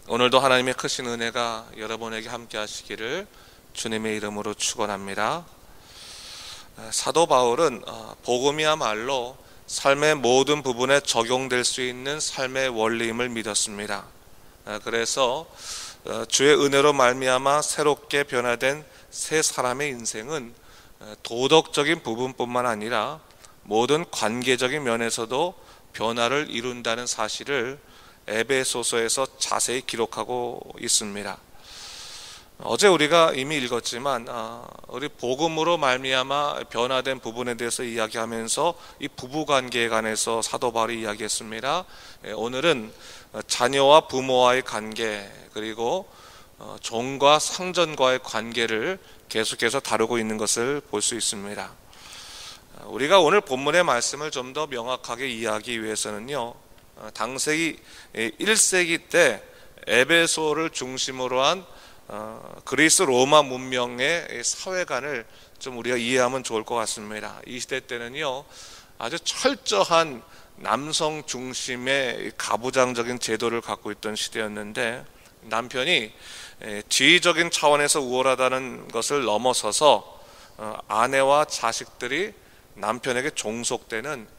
오늘도 하나님의 크신 은혜가 여러분에게 함께 하시기를 주님의 이름으로 축원합니다. 사도 바울은 복음이야말로 삶의 모든 부분에 적용될 수 있는 삶의 원리임을 믿었습니다. 그래서 주의 은혜로 말미암아 새롭게 변화된 새 사람의 인생은 도덕적인 부분뿐만 아니라 모든 관계적인 면에서도 변화를 이룬다는 사실을 에베소서에서 자세히 기록하고 있습니다. 어제 우리가 이미 읽었지만 우리 복음으로 말미암아 변화된 부분에 대해서 이야기하면서 이 부부관계에 관해서 사도 바울이 이야기했습니다. 오늘은 자녀와 부모와의 관계, 그리고 종과 상전과의 관계를 계속해서 다루고 있는 것을 볼 수 있습니다. 우리가 오늘 본문의 말씀을 좀 더 명확하게 이해하기 위해서는요, 당세기 1세기 때 에베소를 중심으로 한 그리스 로마 문명의 사회관을 좀 우리가 이해하면 좋을 것 같습니다. 이 시대 때는요, 아주 철저한 남성 중심의 가부장적인 제도를 갖고 있던 시대였는데, 남편이 지위적인 차원에서 우월하다는 것을 넘어서서 아내와 자식들이 남편에게 종속되는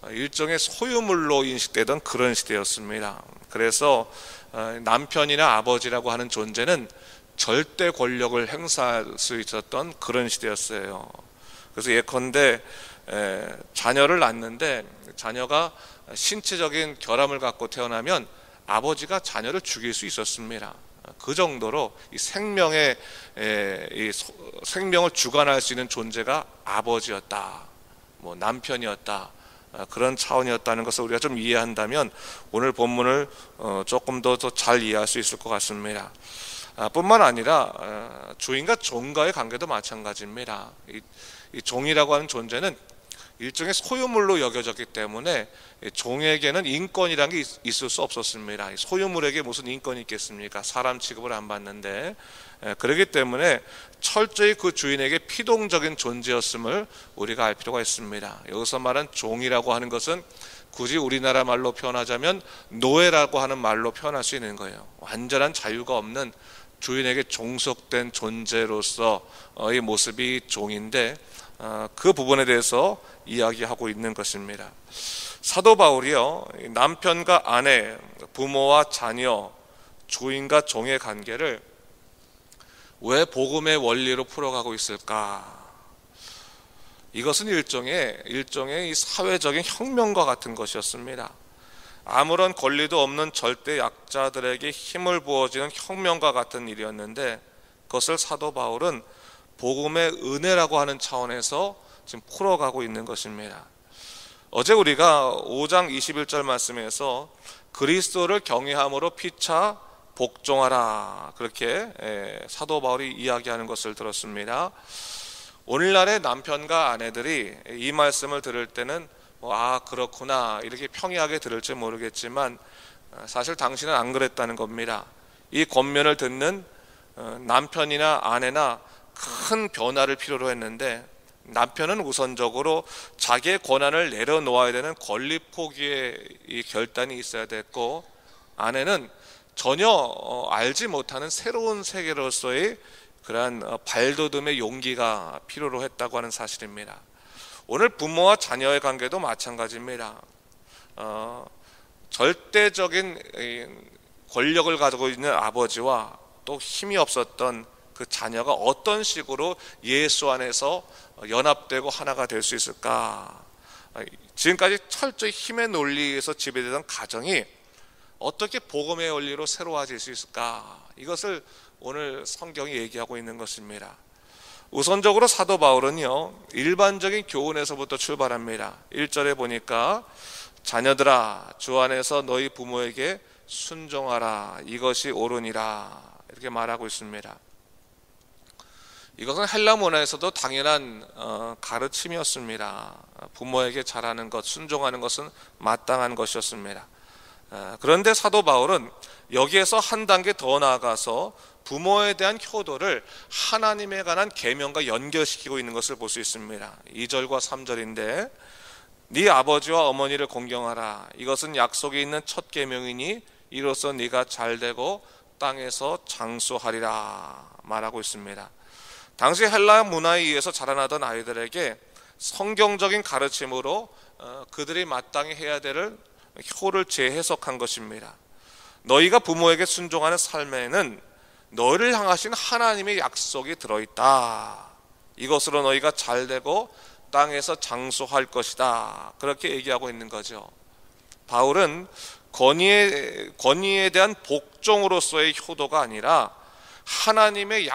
일종의 소유물로 인식되던 그런 시대였습니다. 그래서 남편이나 아버지라고 하는 존재는 절대 권력을 행사할 수 있었던 그런 시대였어요. 그래서 예컨대 자녀를 낳는데 자녀가 신체적인 결함을 갖고 태어나면 아버지가 자녀를 죽일 수 있었습니다. 그 정도로 이 생명을 주관할 수 있는 존재가 아버지였다, 남편이었다, 그런 차원이었다는 것을 우리가 좀 이해한다면 오늘 본문을 조금 더 잘 이해할 수 있을 것 같습니다. 뿐만 아니라 주인과 종과의 관계도 마찬가지입니다. 이 종이라고 하는 존재는 일종의 소유물로 여겨졌기 때문에 종에게는 인권이라는 게 있을 수 없었습니다. 소유물에게 무슨 인권이 있겠습니까? 사람 취급을 안 받는데. 그렇기 때문에 철저히 그 주인에게 피동적인 존재였음을 우리가 알 필요가 있습니다. 여기서 말한 종이라고 하는 것은 굳이 우리나라 말로 표현하자면 노예라고 하는 말로 표현할 수 있는 거예요. 완전한 자유가 없는 주인에게 종속된 존재로서의 모습이 종인데, 그 부분에 대해서 이야기하고 있는 것입니다. 사도 바울이요, 남편과 아내, 부모와 자녀, 주인과 종의 관계를 왜 복음의 원리로 풀어가고 있을까? 이것은 일종의 이 사회적인 혁명과 같은 것이었습니다. 아무런 권리도 없는 절대 약자들에게 힘을 부어주는 혁명과 같은 일이었는데, 그것을 사도 바울은 복음의 은혜라고 하는 차원에서 지금 풀어가고 있는 것입니다. 어제 우리가 5장 21절 말씀에서 그리스도를 경외함으로 피차 복종하라, 그렇게 사도 바울이 이야기하는 것을 들었습니다. 오늘날의 남편과 아내들이 이 말씀을 들을 때는 그렇구나, 이렇게 평이하게 들을지 모르겠지만 사실 당신은 안 그랬다는 겁니다. 이 권면을 듣는 남편이나 아내나 큰 변화를 필요로 했는데, 남편은 우선적으로 자기의 권한을 내려놓아야 되는 권리 포기의 이 결단이 있어야 됐고, 아내는 전혀 알지 못하는 새로운 세계로서의 그러한 발돋움의 용기가 필요로 했다고 하는 사실입니다. 오늘 부모와 자녀의 관계도 마찬가지입니다. 절대적인 권력을 가지고 있는 아버지와 또 힘이 없었던 그 자녀가 어떤 식으로 예수 안에서 연합되고 하나가 될 수 있을까? 지금까지 철저히 힘의 논리에서 지배되던 가정이 어떻게 복음의 원리로 새로워질 수 있을까? 이것을 오늘 성경이 얘기하고 있는 것입니다. 우선적으로 사도 바울은요, 일반적인 교훈에서부터 출발합니다. 1절에 보니까 자녀들아, 주 안에서 너희 부모에게 순종하라, 이것이 옳으니라, 이렇게 말하고 있습니다. 이것은 헬라 문화에서도 당연한 가르침이었습니다. 부모에게 잘하는 것, 순종하는 것은 마땅한 것이었습니다. 그런데 사도 바울은 여기에서 한 단계 더 나아가서 부모에 대한 효도를 하나님에 관한 계명과 연결시키고 있는 것을 볼 수 있습니다. 2절과 3절인데 네 아버지와 어머니를 공경하라. 이것은 약속이 있는 첫 계명이니 이로써 네가 잘되고 땅에서 장수하리라 말하고 있습니다. 당시 헬라 문화에 의해서 자라나던 아이들에게 성경적인 가르침으로 그들이 마땅히 해야 될 효를 재해석한 것입니다. 너희가 부모에게 순종하는 삶에는 너희를 향하신 하나님의 약속이 들어있다. 이것으로 너희가 잘되고 땅에서 장수할 것이다. 그렇게 얘기하고 있는 거죠. 바울은 권위에 대한 복종으로서의 효도가 아니라 하나님의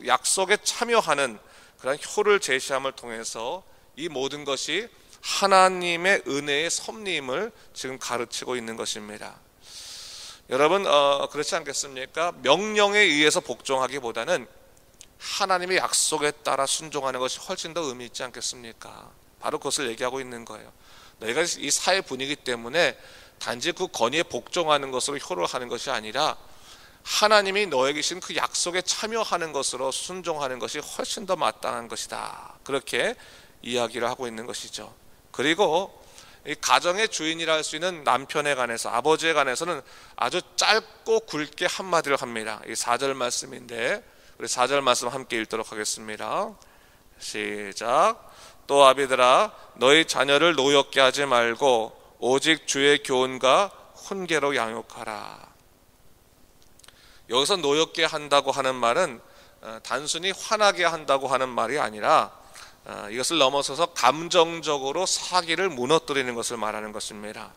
약속에 참여하는 그런 효를 제시함을 통해서 이 모든 것이 하나님의 은혜의 섭리임을 지금 가르치고 있는 것입니다. 여러분 그렇지 않겠습니까? 명령에 의해서 복종하기보다는 하나님의 약속에 따라 순종하는 것이 훨씬 더 의미 있지 않겠습니까? 바로 그것을 얘기하고 있는 거예요. 너희가 이 사회 분위기 때문에 단지 그 권위에 복종하는 것으로 효를 하는 것이 아니라 하나님이 너에게 주신 그 약속에 참여하는 것으로 순종하는 것이 훨씬 더 마땅한 것이다. 그렇게 이야기를 하고 있는 것이죠. 그리고 이 가정의 주인이라 할 수 있는 남편에 관해서, 아버지에 관해서는 아주 짧고 굵게 한마디를 합니다. 이 4절 말씀인데 우리 4절 말씀 함께 읽도록 하겠습니다. 시작. 또 아비들아 너희 자녀를 노엽게 하지 말고 오직 주의 교훈과 훈계로 양육하라. 여기서 노엽게 한다고 하는 말은 단순히 화나게 한다고 하는 말이 아니라 이것을 넘어서서 감정적으로 사기를 무너뜨리는 것을 말하는 것입니다.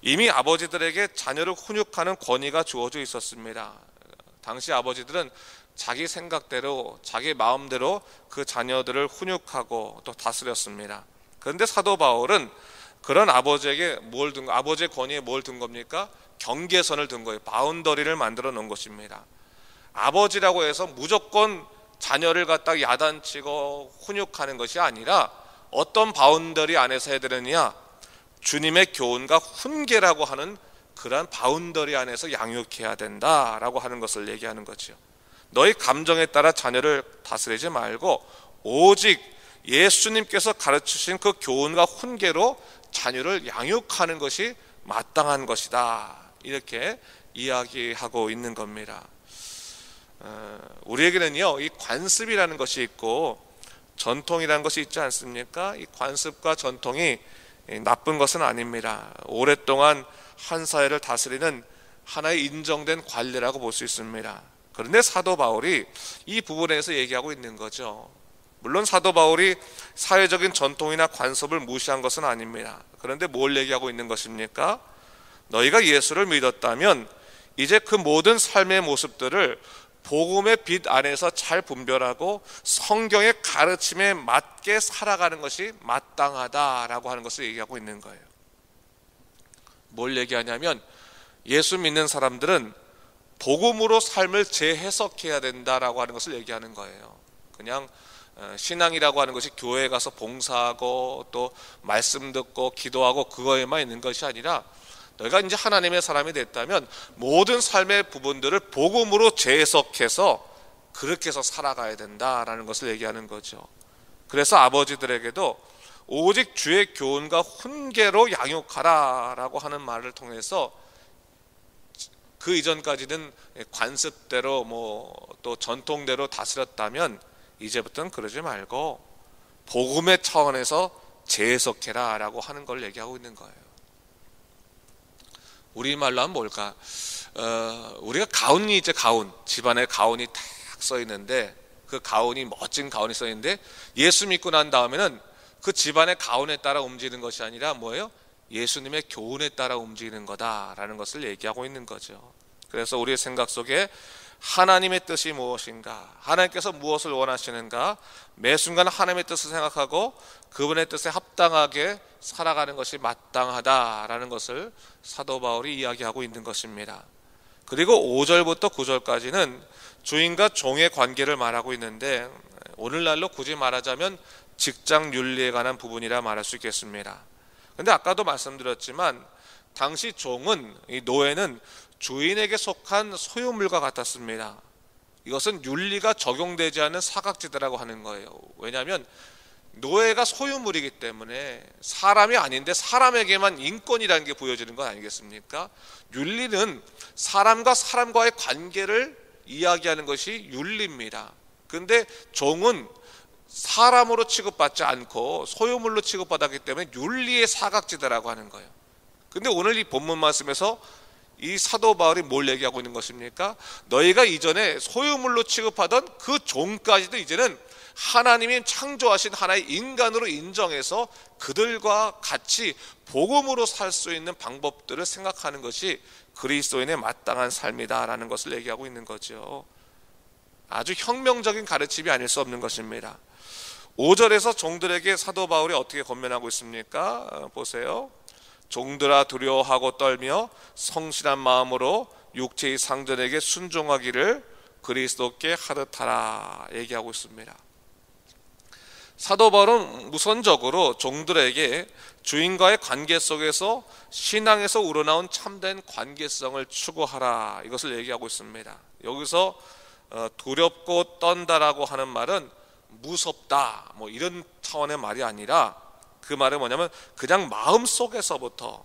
이미 아버지들에게 자녀를 훈육하는 권위가 주어져 있었습니다. 당시 아버지들은 자기 생각대로 자기 마음대로 그 자녀들을 훈육하고 또 다스렸습니다. 그런데 사도 바울은 그런 아버지에게 아버지의 권위에 뭘 둔 겁니까? 경계선을 둔 거예요. 바운더리를 만들어 놓은 것입니다. 아버지라고 해서 무조건 자녀를 갖다 야단치고 훈육하는 것이 아니라 어떤 바운더리 안에서 해야 되느냐? 주님의 교훈과 훈계라고 하는 그러한 바운더리 안에서 양육해야 된다라고 하는 것을 얘기하는 거죠. 너희 감정에 따라 자녀를 다스리지 말고 오직 예수님께서 가르치신 그 교훈과 훈계로 자녀를 양육하는 것이 마땅한 것이다. 이렇게 이야기하고 있는 겁니다. 우리에게는요, 이 관습이라는 것이 있고 전통이라는 것이 있지 않습니까? 이 관습과 전통이 나쁜 것은 아닙니다. 오랫동안 한 사회를 다스리는 하나의 인정된 관례라고 볼 수 있습니다. 그런데 사도 바울이 이 부분에서 얘기하고 있는 거죠. 물론 사도 바울이 사회적인 전통이나 관습을 무시한 것은 아닙니다. 그런데 뭘 얘기하고 있는 것입니까? 너희가 예수를 믿었다면 이제 그 모든 삶의 모습들을 복음의 빛 안에서 잘 분별하고 성경의 가르침에 맞게 살아가는 것이 마땅하다라고 하는 것을 얘기하고 있는 거예요. 뭘 얘기하냐면 예수 믿는 사람들은 복음으로 삶을 재해석해야 된다라고 하는 것을 얘기하는 거예요. 그냥 신앙이라고 하는 것이 교회에 가서 봉사하고 또 말씀 듣고 기도하고 그거에만 있는 것이 아니라 너희가 이제 하나님의 사람이 됐다면 모든 삶의 부분들을 복음으로 재해석해서 그렇게 해서 살아가야 된다라는 것을 얘기하는 거죠. 그래서 아버지들에게도 오직 주의 교훈과 훈계로 양육하라라고 하는 말을 통해서 그 이전까지는 관습대로 또 전통대로 다스렸다면 이제부터는 그러지 말고 복음의 차원에서 재해석해라 라고 하는 걸 얘기하고 있는 거예요. 우리말로 하면 뭘까? 우리가 가운이 있죠. 가운. 집안에 가운이 탁 써 있는데 그 가운이 멋진 가운이 써 있는데 예수 믿고 난 다음에는 그 집안의 가운에 따라 움직이는 것이 아니라 뭐예요? 예수님의 교훈에 따라 움직이는 거다라는 것을 얘기하고 있는 거죠. 그래서 우리의 생각 속에 하나님의 뜻이 무엇인가, 하나님께서 무엇을 원하시는가, 매 순간 하나님의 뜻을 생각하고 그분의 뜻에 합당하게 살아가는 것이 마땅하다라는 것을 사도 바울이 이야기하고 있는 것입니다. 그리고 5절부터 9절까지는 주인과 종의 관계를 말하고 있는데 오늘날로 굳이 말하자면 직장 윤리에 관한 부분이라 말할 수 있겠습니다. 그런데 아까도 말씀드렸지만 당시 종은, 이 노예는 주인에게 속한 소유물과 같았습니다. 이것은 윤리가 적용되지 않는 사각지대라고 하는 거예요. 왜냐하면 노예가 소유물이기 때문에 사람이 아닌데 사람에게만 인권이라는 게 보여지는 건 아니겠습니까? 윤리는 사람과 사람과의 관계를 이야기하는 것이 윤리입니다. 근데 종은 사람으로 취급받지 않고 소유물로 취급받았기 때문에 윤리의 사각지대라고 하는 거예요. 근데 오늘 이 본문 말씀에서 이 사도 바울이 뭘 얘기하고 있는 것입니까? 너희가 이전에 소유물로 취급하던 그 종까지도 이제는 하나님이 창조하신 하나의 인간으로 인정해서 그들과 같이 복음으로 살 수 있는 방법들을 생각하는 것이 그리스도인의 마땅한 삶이다라는 것을 얘기하고 있는 거죠. 아주 혁명적인 가르침이 아닐 수 없는 것입니다. 5절에서 종들에게 사도 바울이 어떻게 권면하고 있습니까? 보세요. 종들아 두려워하고 떨며 성실한 마음으로 육체의 상전에게 순종하기를 그리스도께 하듯 하라 얘기하고 있습니다. 사도 바울은 우선적으로 종들에게 주인과의 관계 속에서 신앙에서 우러나온 참된 관계성을 추구하라 이것을 얘기하고 있습니다. 여기서 두렵고 떤다라고 하는 말은 무섭다 뭐 이런 차원의 말이 아니라 그 말은 뭐냐면 그냥 마음속에서부터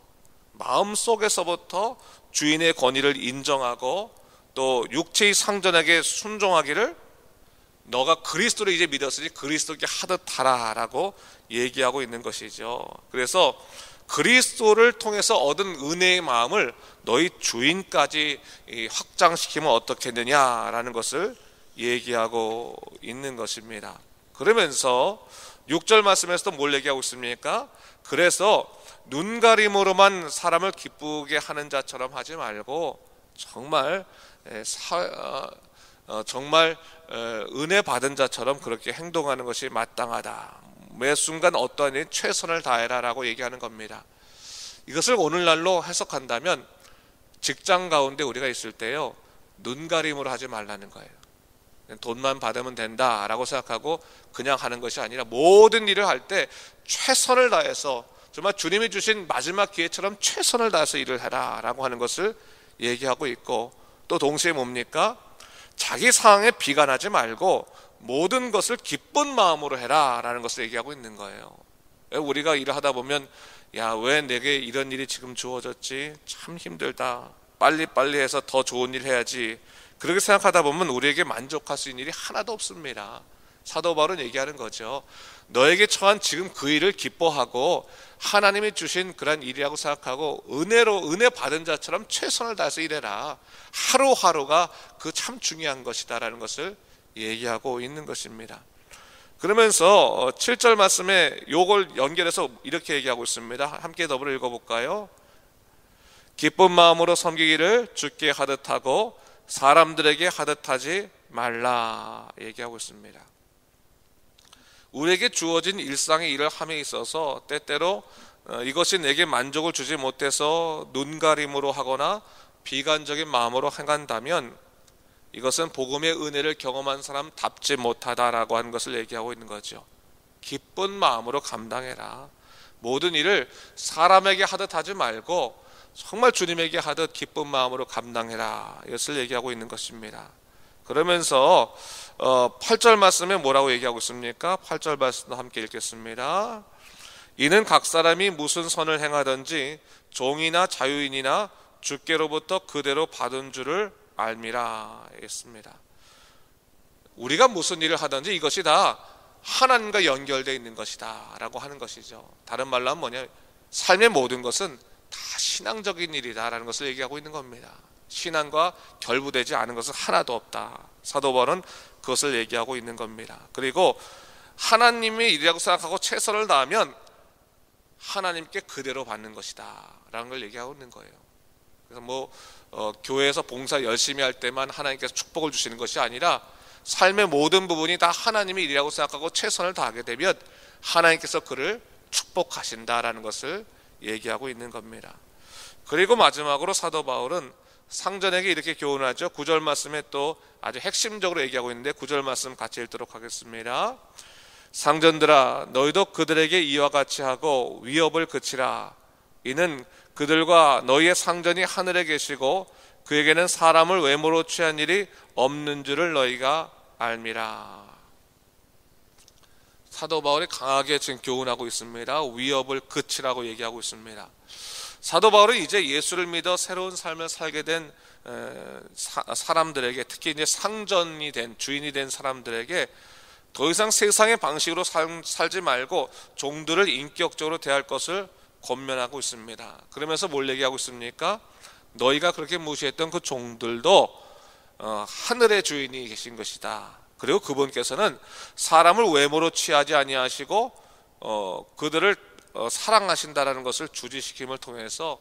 주인의 권위를 인정하고 또 육체의 상전에게 순종하기를 너가 그리스도를 이제 믿었으니 그리스도께 하듯 하라라고 얘기하고 있는 것이죠. 그래서 그리스도를 통해서 얻은 은혜의 마음을 너희 주인까지 확장시키면 어떻겠느냐라는 것을 얘기하고 있는 것입니다. 그러면서 6절 말씀에서도 뭘 얘기하고 있습니까? 그래서 눈가림으로만 사람을 기쁘게 하는 자처럼 하지 말고 정말 은혜 받은 자처럼 그렇게 행동하는 것이 마땅하다. 매 순간 어떠한 일 최선을 다해라 라고 얘기하는 겁니다. 이것을 오늘날로 해석한다면 직장 가운데 우리가 있을 때요 눈가림으로 하지 말라는 거예요. 돈만 받으면 된다라고 생각하고 그냥 하는 것이 아니라 모든 일을 할 때 최선을 다해서 정말 주님이 주신 마지막 기회처럼 최선을 다해서 일을 해라 라고 하는 것을 얘기하고 있고 또 동시에 뭡니까? 자기 상황에 비관하지 말고 모든 것을 기쁜 마음으로 해라 라는 것을 얘기하고 있는 거예요. 우리가 일을 하다 보면 야, 왜 내게 이런 일이 지금 주어졌지? 참 힘들다. 빨리빨리 해서 더 좋은 일 해야지. 그렇게 생각하다 보면 우리에게 만족할 수 있는 일이 하나도 없습니다. 사도 바울은 얘기하는 거죠. 너에게 처한 지금 그 일을 기뻐하고 하나님이 주신 그런 일이라고 생각하고 은혜 받은 자처럼 최선을 다해서 일해라. 하루하루가 그 참 중요한 것이다 라는 것을 얘기하고 있는 것입니다. 그러면서 7절 말씀에 요걸 연결해서 이렇게 얘기하고 있습니다. 함께 더불어 읽어볼까요? 기쁜 마음으로 섬기기를 주께 하듯 하고 사람들에게 하듯 하지 말라 얘기하고 있습니다. 우리에게 주어진 일상의 일을 함에 있어서 때때로 이것이 내게 만족을 주지 못해서 눈가림으로 하거나 비관적인 마음으로 행한다면 이것은 복음의 은혜를 경험한 사람답지 못하다라고 하는 것을 얘기하고 있는 거죠. 기쁜 마음으로 감당해라. 모든 일을 사람에게 하듯 하지 말고 정말 주님에게 하듯 기쁜 마음으로 감당해라. 이것을 얘기하고 있는 것입니다. 그러면서 8절 말씀에 뭐라고 얘기하고 있습니까? 8절 말씀도 함께 읽겠습니다. 이는 각 사람이 무슨 선을 행하든지 종이나 자유인이나 주께로부터 그대로 받은 줄을 알미라 했습니다. 우리가 무슨 일을 하든지 이것이 다 하나님과 연결되어 있는 것이다 라고 하는 것이죠. 다른 말로 하면 뭐냐, 삶의 모든 것은 다 신앙적인 일이다 라는 것을 얘기하고 있는 겁니다. 신앙과 결부되지 않은 것은 하나도 없다. 사도 바울은 그것을 얘기하고 있는 겁니다. 그리고 하나님의 일이라고 생각하고 최선을 다하면 하나님께 그대로 받는 것이다 라는 걸 얘기하고 있는 거예요. 그래서 교회에서 봉사 열심히 할 때만 하나님께서 축복을 주시는 것이 아니라 삶의 모든 부분이 다 하나님의 일이라고 생각하고 최선을 다하게 되면 하나님께서 그를 축복하신다라는 것을 얘기하고 있는 겁니다. 그리고 마지막으로 사도 바울은 상전에게 이렇게 교훈하죠. 9절 말씀에 또 아주 핵심적으로 얘기하고 있는데 9절 말씀 같이 읽도록 하겠습니다. 상전들아 너희도 그들에게 이와 같이 하고 위협을 그치라. 이는 그들과 너희의 상전이 하늘에 계시고 그에게는 사람을 외모로 취한 일이 없는 줄을 너희가 알미라. 사도 바울이 강하게 지금 교훈하고 있습니다. 위협을 그치라고 얘기하고 있습니다. 사도 바울은 이제 예수를 믿어 새로운 삶을 살게 된 사람들에게, 특히 이제 상전이 된, 주인이 된 사람들에게 더 이상 세상의 방식으로 살지 말고 종들을 인격적으로 대할 것을 권면하고 있습니다. 그러면서 뭘 얘기하고 있습니까? 너희가 그렇게 무시했던 그 종들도 하늘의 주인이 계신 것이다. 그리고 그분께서는 사람을 외모로 취하지 아니하시고 그들을 사랑하신다라는 것을 주지시킴을 통해서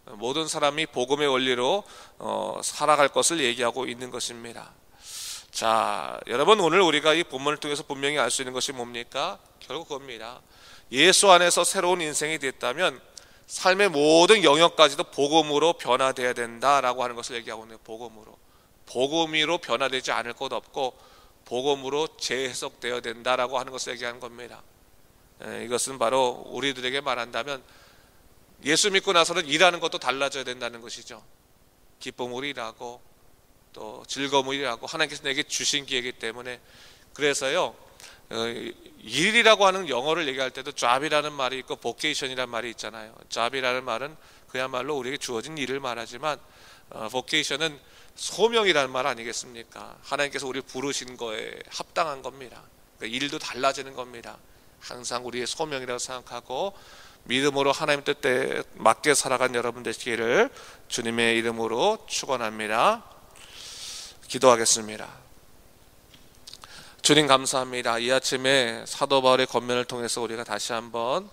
모든 사람이 복음의 원리로 살아갈 것을 얘기하고 있는 것입니다. 자, 여러분, 오늘 우리가 이 본문을 통해서 분명히 알 수 있는 것이 뭡니까? 결국 그겁니다. 예수 안에서 새로운 인생이 됐다면 삶의 모든 영역까지도 복음으로 변화되어야 된다라고 하는 것을 얘기하고 있네요. 복음으로 변화되지 않을 것 없고 복음으로 재해석되어야 된다라고 하는 것을 얘기하는 겁니다. 이것은 바로 우리들에게 말한다면 예수 믿고 나서는 일하는 것도 달라져야 된다는 것이죠. 기쁨으로 일하고 또 즐거움으로 일하고 하나님께서 내게 주신 기회이기 때문에. 그래서요, 일이라고 하는 영어를 얘기할 때도 job이라는 말이 있고 vocation이라는 말이 있잖아요. job이라는 말은 그야말로 우리에게 주어진 일을 말하지만 vocation은 소명이라는 말 아니겠습니까? 하나님께서 우리를 부르신 거에 합당한 겁니다. 그러니까 일도 달라지는 겁니다. 항상 우리의 소명이라고 생각하고 믿음으로 하나님 뜻에 맞게 살아간 여러분 되시기를 주님의 이름으로 축원합니다. 기도하겠습니다. 주님 감사합니다. 이 아침에 사도 바울의 권면을 통해서 우리가 다시 한번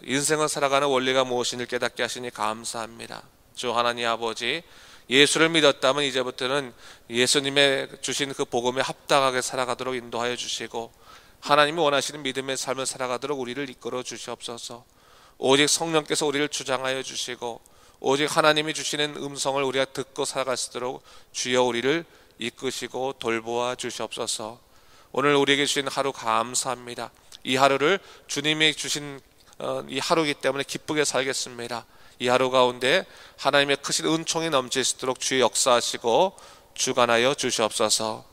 인생을 살아가는 원리가 무엇인지 깨닫게 하시니 감사합니다. 주 하나님 아버지, 예수를 믿었다면 이제부터는 예수님의 주신 그 복음에 합당하게 살아가도록 인도하여 주시고 하나님이 원하시는 믿음의 삶을 살아가도록 우리를 이끌어 주시옵소서. 오직 성령께서 우리를 주장하여 주시고 오직 하나님이 주시는 음성을 우리가 듣고 살아갈 수 있도록 주여 우리를 이끄시고 돌보아 주시옵소서. 오늘 우리에게 주신 하루 감사합니다. 이 하루를 주님이 주신 이 하루이기 때문에 기쁘게 살겠습니다. 이 하루 가운데 하나님의 크신 은총이 넘칠 수 있도록 주의 역사하시고 주관하여 주시옵소서.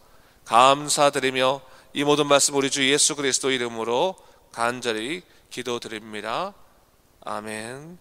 감사드리며 이 모든 말씀 우리 주 예수 그리스도 이름으로 간절히 기도드립니다. 아멘.